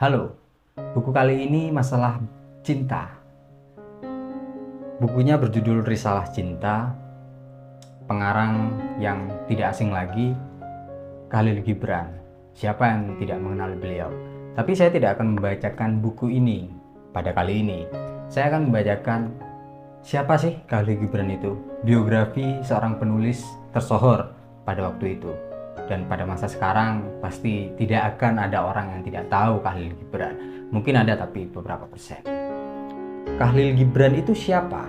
Halo, buku kali ini masalah cinta. Bukunya berjudul Risalah Cinta, pengarang yang tidak asing lagi, Khalil Gibran. Siapa yang tidak mengenal beliau? Tapi saya tidak akan membacakan buku ini pada kali ini. Saya akan membacakan siapa sih Khalil Gibran itu, biografi seorang penulis tersohor pada waktu itu. Dan pada masa sekarang pasti tidak akan ada orang yang tidak tahu Khalil Gibran. Mungkin ada tapi beberapa persen. Khalil Gibran itu siapa?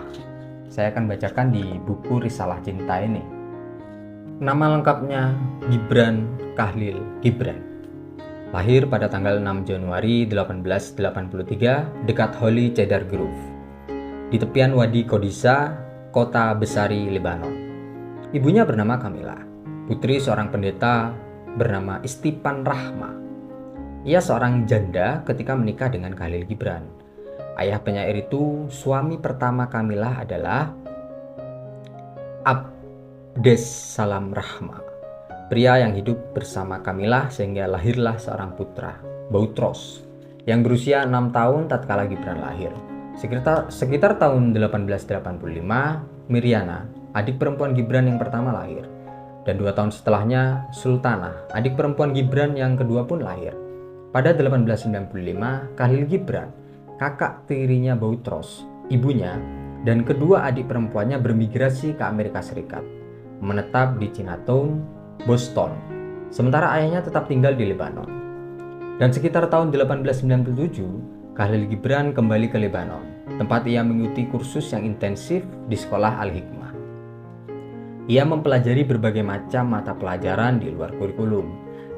Saya akan bacakan di buku Risalah Cinta ini. Nama lengkapnya Gibran Khalil Gibran. Lahir pada tanggal 6 Januari 1883 dekat Holy Cedar Grove, di tepian Wadi Kodisa, kota Besari, Lebanon. Ibunya bernama Kamila, putri seorang pendeta bernama Istipan Rahma. Ia seorang janda ketika menikah dengan Khalil Gibran. Ayah penyair itu, suami pertama Kamila adalah Abdes Salam Rahma, pria yang hidup bersama Kamila sehingga lahirlah seorang putra, Boutros, yang berusia 6 tahun tatkala Gibran lahir. Sekitar tahun 1885, Miriana, adik perempuan Gibran yang pertama lahir. Dan 2 tahun setelahnya, Sultana, adik perempuan Gibran yang kedua pun lahir. Pada 1895, Khalil Gibran, kakak tirinya Boutros, ibunya, dan kedua adik perempuannya bermigrasi ke Amerika Serikat, menetap di Chinatown, Boston, sementara ayahnya tetap tinggal di Lebanon. Dan sekitar tahun 1897, Khalil Gibran kembali ke Lebanon, tempat ia mengikuti kursus yang intensif di sekolah Al-Hikmah. Ia mempelajari berbagai macam mata pelajaran di luar kurikulum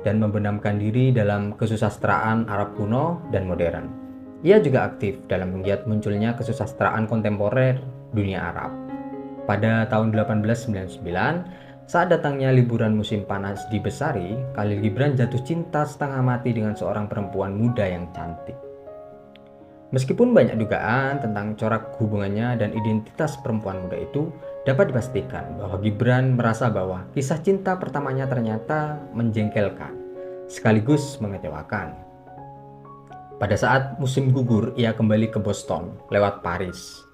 dan membenamkan diri dalam kesusastraan Arab kuno dan modern. Ia juga aktif dalam menggiat munculnya kesusastraan kontemporer dunia Arab. Pada tahun 1899, saat datangnya liburan musim panas di Besari, Khalil Gibran jatuh cinta setengah mati dengan seorang perempuan muda yang cantik. Meskipun banyak dugaan tentang corak hubungannya dan identitas perempuan muda itu, dapat dipastikan bahwa Gibran merasa bahwa kisah cinta pertamanya ternyata menjengkelkan, sekaligus mengecewakan. Pada saat musim gugur, ia kembali ke Boston lewat Paris.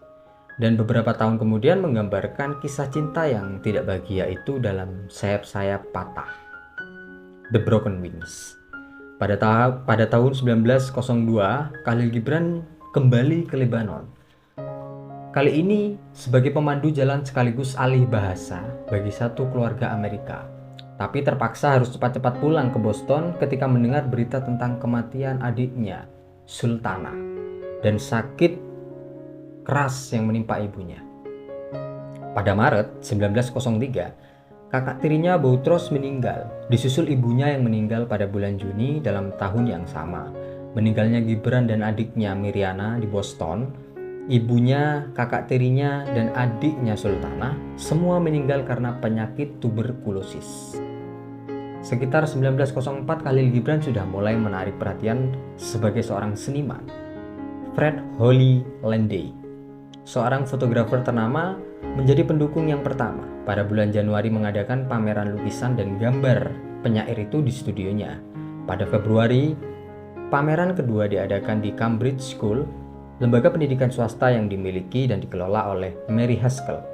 Dan beberapa tahun kemudian menggambarkan kisah cinta yang tidak bahagia itu dalam Sayap-Sayap Patah, The Broken Wings. Pada tahun 1902, Khalil Gibran kembali ke Lebanon. Kali ini sebagai pemandu jalan sekaligus alih bahasa bagi satu keluarga Amerika. Tapi terpaksa harus cepat-cepat pulang ke Boston ketika mendengar berita tentang kematian adiknya, Sultana, dan sakit keras yang menimpa ibunya. Pada Maret 1903, kakak tirinya Boutros meninggal, disusul ibunya yang meninggal pada bulan Juni dalam tahun yang sama. Meninggalnya Gibran dan adiknya Miriana di Boston, ibunya, kakak tirinya, dan adiknya Sultana semua meninggal karena penyakit tuberkulosis. Sekitar 1904, Khalil Gibran sudah mulai menarik perhatian sebagai seorang seniman. Fred Hoyle Landey, seorang fotografer ternama, menjadi pendukung yang pertama. Pada bulan Januari mengadakan pameran lukisan dan gambar penyair itu di studionya. Pada Februari, pameran kedua diadakan di Cambridge School, lembaga pendidikan swasta yang dimiliki dan dikelola oleh Mary Haskell,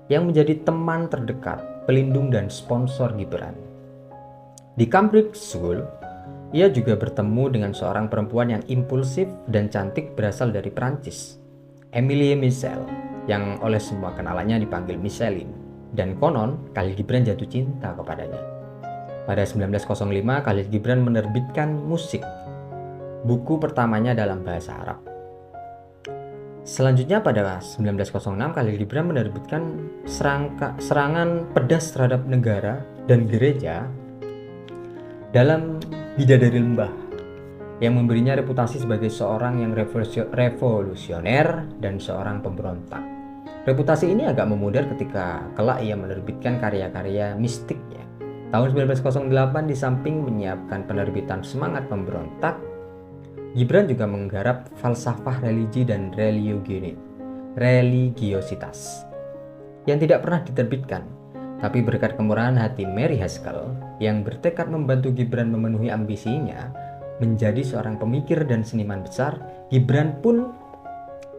yang menjadi teman terdekat, pelindung dan sponsor Gibran. Di Cambridge School, ia juga bertemu dengan seorang perempuan yang impulsif dan cantik berasal dari Prancis, Emilie Michel, yang oleh semua kenalannya dipanggil Micheline, dan konon Khalil Gibran jatuh cinta kepadanya. Pada 1905, Khalil Gibran menerbitkan Musik, buku pertamanya dalam bahasa Arab. Selanjutnya pada 1906, Khalil Gibran menerbitkan serangan pedas terhadap negara dan gereja dalam Bidadari Lembah, yang memberinya reputasi sebagai seorang yang revolusioner dan seorang pemberontak. Reputasi ini agak memudar ketika kelak ia menerbitkan karya-karya mistiknya. Tahun 1908, di samping menyiapkan penerbitan Semangat Pemberontak, Gibran juga menggarap falsafah religi dan religiositas yang tidak pernah diterbitkan. Tapi berkat kemurahan hati Mary Haskell yang bertekad membantu Gibran memenuhi ambisinya, menjadi seorang pemikir dan seniman besar, Gibran pun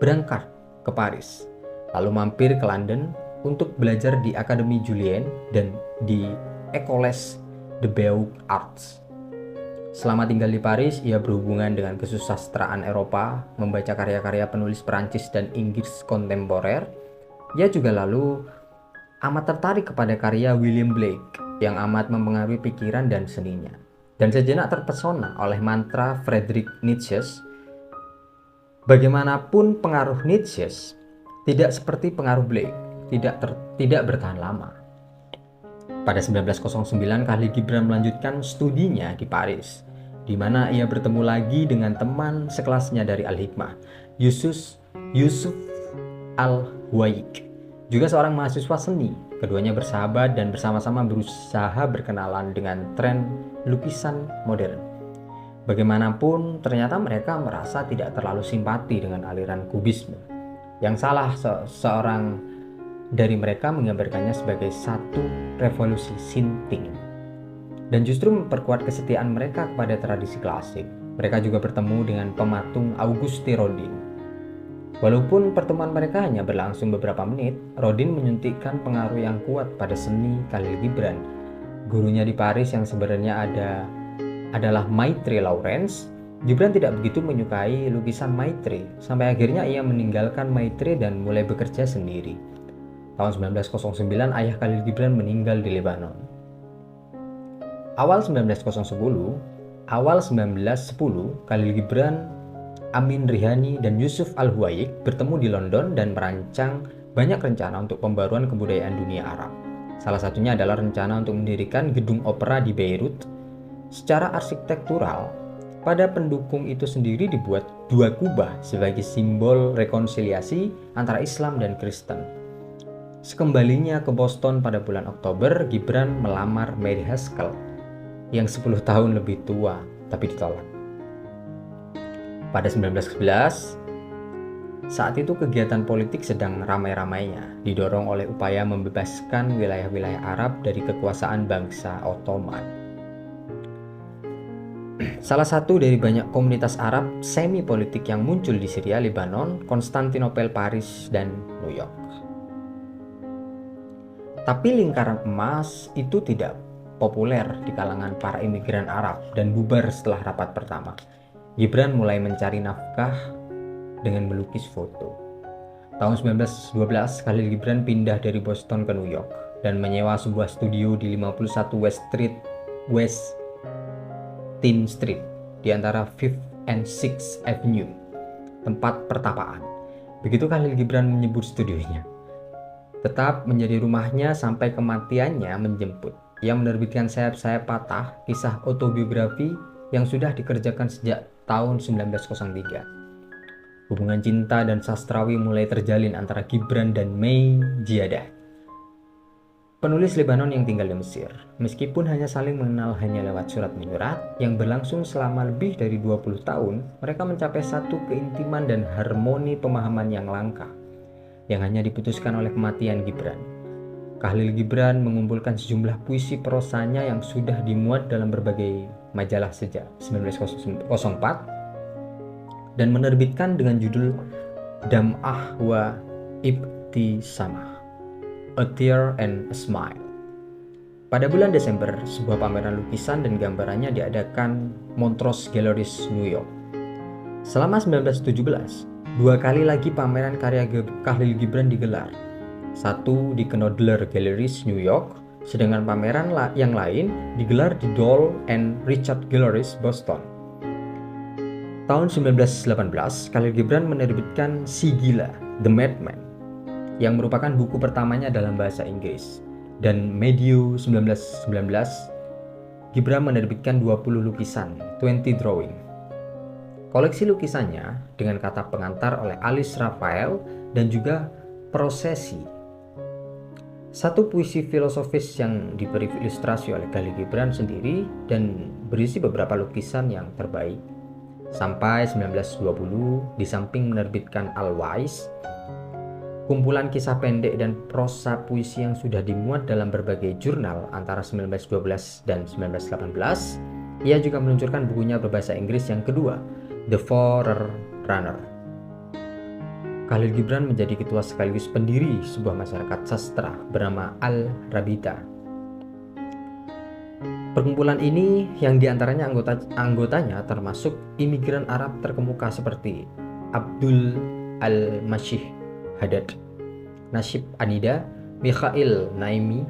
berangkat ke Paris, lalu mampir ke London untuk belajar di Akademi Julian dan di Écoles des Beaux-Arts. Selama tinggal di Paris, ia berhubungan dengan kesusastraan Eropa, membaca karya-karya penulis Perancis dan Inggris kontemporer. Ia juga lalu amat tertarik kepada karya William Blake yang amat mempengaruhi pikiran dan seninya. Dan sejenak terpesona oleh mantra Friedrich Nietzsche. Bagaimanapun pengaruh Nietzsche, tidak seperti pengaruh Blake, tidak bertahan lama. Pada 1909, Khalil Gibran melanjutkan studinya di Paris, di mana ia bertemu lagi dengan teman sekelasnya dari Al-Hikmah, Yusuf Al-Huwaik, juga seorang mahasiswa seni. Keduanya bersahabat dan bersama-sama berusaha berkenalan dengan tren lukisan modern. Bagaimanapun, ternyata mereka merasa tidak terlalu simpati dengan aliran kubisme. Yang salah, seorang dari mereka menggambarkannya sebagai satu revolusi sinting, dan justru memperkuat kesetiaan mereka kepada tradisi klasik. Mereka juga bertemu dengan pematung Auguste Rodin. Walaupun pertemuan mereka hanya berlangsung beberapa menit, Rodin menyuntikkan pengaruh yang kuat pada seni Khalil Gibran. Gurunya di Paris yang sebenarnya adalah Maitre Lawrence. Gibran tidak begitu menyukai lukisan Maitre, sampai akhirnya ia meninggalkan Maitre dan mulai bekerja sendiri. Tahun 1909, ayah Khalil Gibran meninggal di Lebanon. Awal 1910, Khalil Gibran, Amin Rihani, dan Yusuf Al-Huwaik bertemu di London dan merancang banyak rencana untuk pembaruan kebudayaan dunia Arab. Salah satunya adalah rencana untuk mendirikan gedung opera di Beirut. Secara arsitektural, pada pendukung itu sendiri dibuat dua kubah sebagai simbol rekonsiliasi antara Islam dan Kristen. Sekembalinya ke Boston pada bulan Oktober, Gibran melamar Mary Haskell yang 10 tahun lebih tua, tapi ditolak. Pada 1911, saat itu kegiatan politik sedang ramai-ramainya, didorong oleh upaya membebaskan wilayah-wilayah Arab dari kekuasaan bangsa Ottoman. Salah satu dari banyak komunitas Arab semi-politik yang muncul di Syria, Lebanon, Konstantinopel, Paris, dan New York. Tapi lingkaran emas itu tidak populer di kalangan para imigran Arab dan bubar setelah rapat pertama. Gibran mulai mencari nafkah dengan melukis foto. Tahun 1912, Khalil Gibran pindah dari Boston ke New York dan menyewa sebuah studio di 51 West 10th Street di antara 5th and 6th Avenue, tempat pertapaan. Begitu Khalil Gibran menyebut studionya. Tetap menjadi rumahnya sampai kematiannya menjemput. Ia menerbitkan Sayap-Sayap Patah, kisah autobiografi yang sudah dikerjakan sejak tahun 1903. Hubungan cinta dan sastrawi mulai terjalin antara Gibran dan May Jiadah, penulis Lebanon yang tinggal di Mesir. Meskipun hanya saling mengenal hanya lewat surat menyurat yang berlangsung selama lebih dari 20 tahun, mereka mencapai satu keintiman dan harmoni pemahaman yang langka, yang hanya diputuskan oleh kematian Gibran. Khalil Gibran mengumpulkan sejumlah puisi prosanya yang sudah dimuat dalam berbagai majalah sejak 1904 dan menerbitkan dengan judul Dam'ah wa Ibtisamah, A Tear and a Smile. Pada bulan Desember, sebuah pameran lukisan dan gambarannya diadakan Montrose Galleries, New York. Selama 1917, dua kali lagi pameran karya Khalil Gibran digelar. Satu di Knoedler Galleries, New York, sedangkan pameran yang lain digelar di Dole and Richard Galleries, Boston. Tahun 1918, Khalil Gibran menerbitkan Si Gila, The Madman, yang merupakan buku pertamanya dalam bahasa Inggris. Dan medio 1919, Gibran menerbitkan 20 lukisan, 20 drawing. Koleksi lukisannya dengan kata pengantar oleh Alice Raphael dan juga Prosesi, satu puisi filosofis yang diberi ilustrasi oleh Khalil Gibran sendiri dan berisi beberapa lukisan yang terbaik. Sampai 1920, di samping menerbitkan Al-Wais, kumpulan kisah pendek dan prosa puisi yang sudah dimuat dalam berbagai jurnal antara 1912 dan 1918, Ia juga meluncurkan bukunya berbahasa Inggris yang kedua, The Forerunner. Khalil Gibran menjadi ketua sekaligus pendiri sebuah masyarakat sastra bernama Al-Rabita. Perkumpulan ini yang diantaranya anggotanya termasuk imigran Arab terkemuka seperti Abdul Al-Masih Haddad, Nasib Anida, Mikhail Naimi,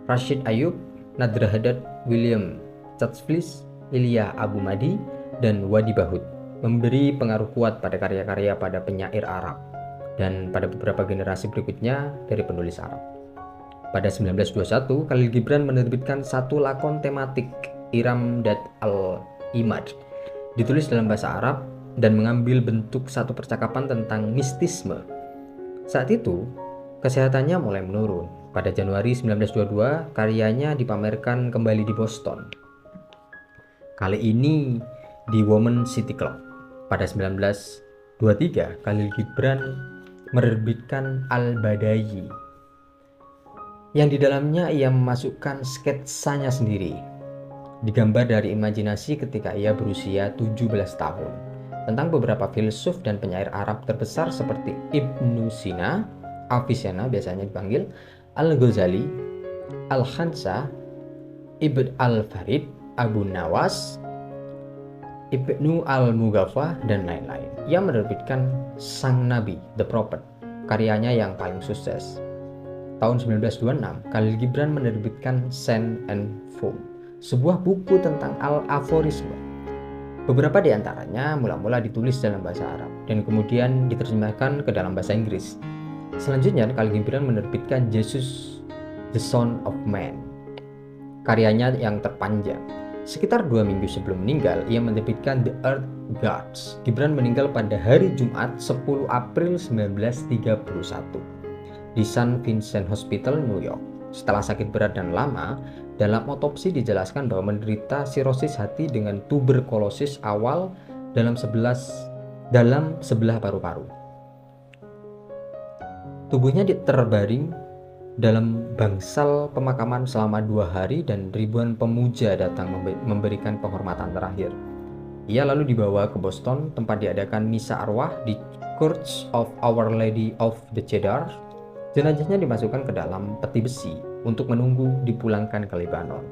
Rashid Ayub, Nadra Haddad, William Chatsflis, Ilya Abu Madi, dan Wadi Bahut, memberi pengaruh kuat pada karya-karya pada penyair Arab dan pada beberapa generasi berikutnya dari penulis Arab. Pada 1921, Khalil Gibran menerbitkan satu lakon tematik, Iram Dat al-Imad, ditulis dalam bahasa Arab dan mengambil bentuk satu percakapan tentang mistisme. Saat itu, kesehatannya mulai menurun. Pada Januari 1922, karyanya dipamerkan kembali di Boston. Kali ini di Women City Club. Pada 1923, Khalil Gibran menerbitkan Al-Badayi, yang di dalamnya ia memasukkan sketsanya sendiri, digambar dari imajinasi ketika ia berusia 17 tahun, tentang beberapa filsuf dan penyair Arab terbesar seperti Ibnu Sina, Avicenna biasanya dipanggil, Al-Ghazali, Al-Khansa, Ibn Al-Farid, Abu Nawas, Ibnu Al-Mughaffa, dan lain-lain. Ia menerbitkan Sang Nabi, The Prophet, karyanya yang paling sukses. Tahun 1926, Khalil Gibran menerbitkan Sand and Foam, sebuah buku tentang al-aforisme. Beberapa di antaranya mula-mula ditulis dalam bahasa Arab dan kemudian diterjemahkan ke dalam bahasa Inggris. Selanjutnya, Khalil Gibran menerbitkan Jesus, the Son of Man, karyanya yang terpanjang. Sekitar 2 minggu sebelum meninggal, ia menerbitkan The Earth Gods. Gibran meninggal pada hari Jumat 10 April 1931 di St. Vincent Hospital, New York. Setelah sakit berat dan lama, dalam otopsi dijelaskan bahwa menderita sirosis hati dengan tuberkulosis awal dalam sebelah paru-paru. Tubuhnya terbaring dalam bangsal pemakaman selama 2 hari dan ribuan pemuja datang memberikan penghormatan terakhir. Ia lalu dibawa ke Boston, tempat diadakan misa arwah di Church of Our Lady of the Cedar. Jenazahnya dimasukkan ke dalam peti besi untuk menunggu dipulangkan ke Lebanon,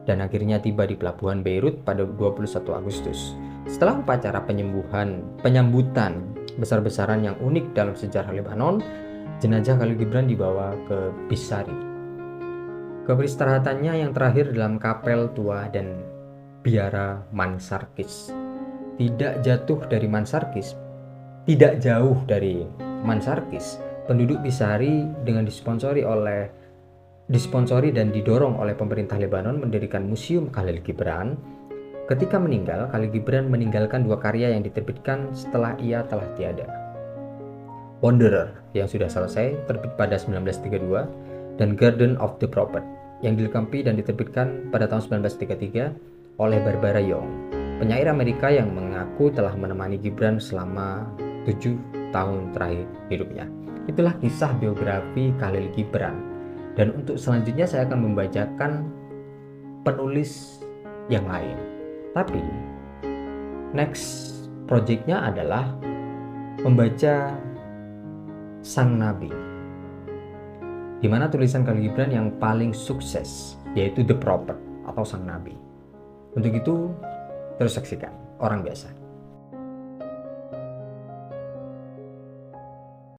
dan akhirnya tiba di pelabuhan Beirut pada 21 Agustus. Setelah upacara penyambutan besar-besaran yang unik dalam sejarah Lebanon, jenazah Khalil Gibran dibawa ke Bisari. Keberistirahatannya yang terakhir dalam kapel tua dan biara Mansarkis. Tidak jauh dari Mansarkis, penduduk Bisari dengan disponsori dan didorong oleh pemerintah Lebanon mendirikan Museum Khalil Gibran. Ketika meninggal, Khalil Gibran meninggalkan 2 karya yang diterbitkan setelah ia telah tiada. Wanderer yang sudah selesai terbit pada 1932 dan Garden of the Prophet yang dilengkapi dan diterbitkan pada tahun 1933 oleh Barbara Young, penyair Amerika yang mengaku telah menemani Gibran selama 7 tahun terakhir hidupnya. Itulah kisah biografi Khalil Gibran. Dan untuk selanjutnya saya akan membacakan penulis yang lain. Tapi next projectnya adalah membaca Sang Nabi, di mana tulisan Khalil Gibran yang paling sukses yaitu The Prophet atau Sang Nabi. Untuk itu terus saksikan Orang Biasa.